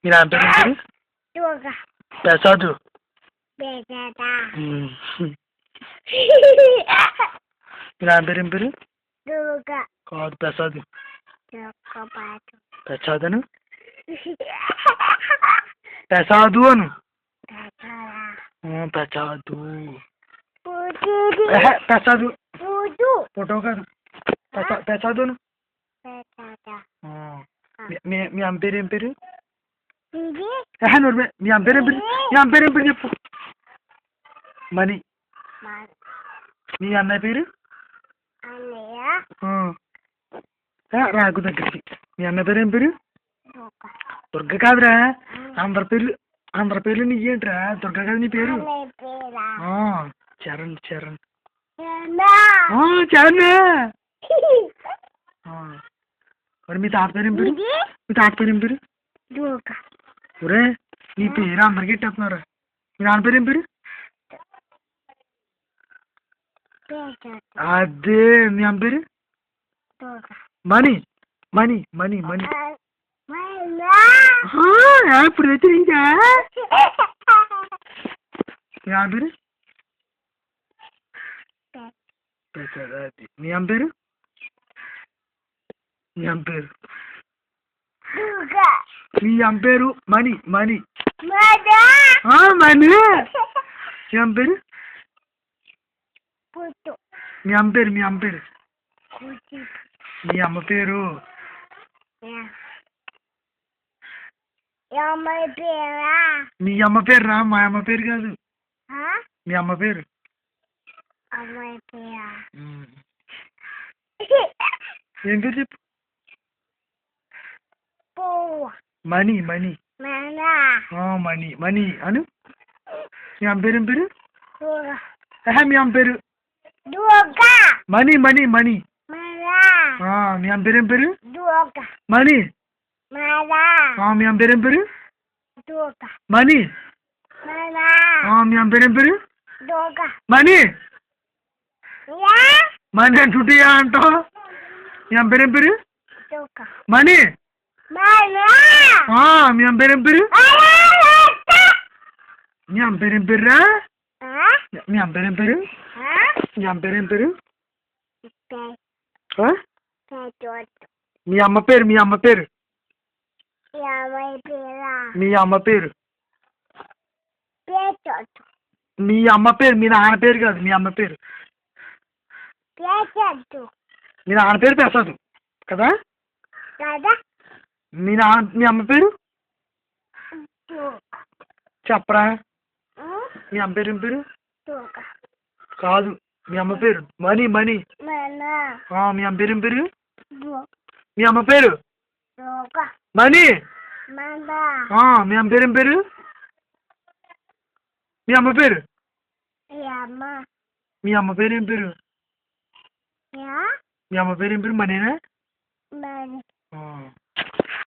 మీ నాన్న పేరు ఏం పేరు? ప్రసాద్. మీ నాన్న పేరు ఏం పేరు? కాదు ప్రసాద్. ప్రసాద్ అను. ప్రసాదు అను. ప్రసాదు. ప్రసాదు ఫోటో కాదు. ప్రసాద్ అను. మీ అమ్మ పేరు ఏం పేరు? మీ అమ్మ పేరు ఏం పేరు? మీ అమ్మ పేరు ఏం పేరు చెప్పు. మణి. మీ అన్నయ్య పేరు? రాకు దగ్గరికి. మీ అన్న పేరు ఏం పేరు? దుర్గ కాదురా. అందరి పేర్లు నీకేంట్రా? దుర్గ కాదు నీ పేరు. చరణ్. చరణ్. మరి మీ తాత పేరు ఏం పేరు? మీ తాత పేరు ఏం పేరు? ఒరే నీ పేరు అందరికి ఎట్టేస్తున్నారా? మీ నాన్న పేరు ఏం పేరు? అదే. మీ అమ్మ పేరు? మణి. మణి మణి మణి. ఇప్పుడు తెచ్చిరించా. మీ నాన్న పేరు? మీ అమ్మ పేరు? మీ అమ్మ పేరు? మీ అమ్మ పేరు మణి. మణి. మణి. మీ అమ్మ పేరు? మీ అమ్మ పేరు? మీ అమ్మ పేరు? మీ అమ్మ పేరు? మీ అమ్మ పేరు రా. మా అమ్మ పేరు కాదు. మీ అమ్మ పేరు? ఏం పేరు చెప్పు. మణి. మణి. మణి. మణి అను. మీ అమ్మ పేరు ఏం పేరు? మీ అమ్మ పేరు? మణి. మణి. మణి. మీ అమ్మ పేరు ఏం పేరు? మణి. మీ అమ్మ పేరు ఏం పేరు? మణి. మీ అమ్మ పేరు ఏం పేరు? మణి. మణి అంటుంటే అంటావు. మీ అమ్మ పేరు ఏం పేరు? మణి. మీ అమ్మ పేరు ఏం పేరు? మీ అమ్మ పేరు ఏం పేరు రా? మీ అమ్మ పేరు ఏం పేరు? మీ అమ్మ పేరు ఏం పేరు? మీ అమ్మ పేరు? మీ అమ్మ పేరు? మీ అమ్మ పేరు? మీ అమ్మ పేరు? మీ నాన్న పేరు కాదు. మీ అమ్మ పేరు? మీ నాన్న పేరు ప్రసాద్ కదా? మీ అమ్మ పేరు చెప్పరా? మీ అమ్మ పేరు ఏం పేరు? కాదు. మీ అమ్మ పేరు? మణి. మణి. మీ అమ్మ పేరు ఏం పేరు? మీ అమ్మ పేరు? మణి. మీ అమ్మ పేరు ఏం పేరు? మీ అమ్మ పేరు? మీ అమ్మ పేరు ఏం పేరు? మీ అమ్మ పేరు ఏం పేరు? మణినా?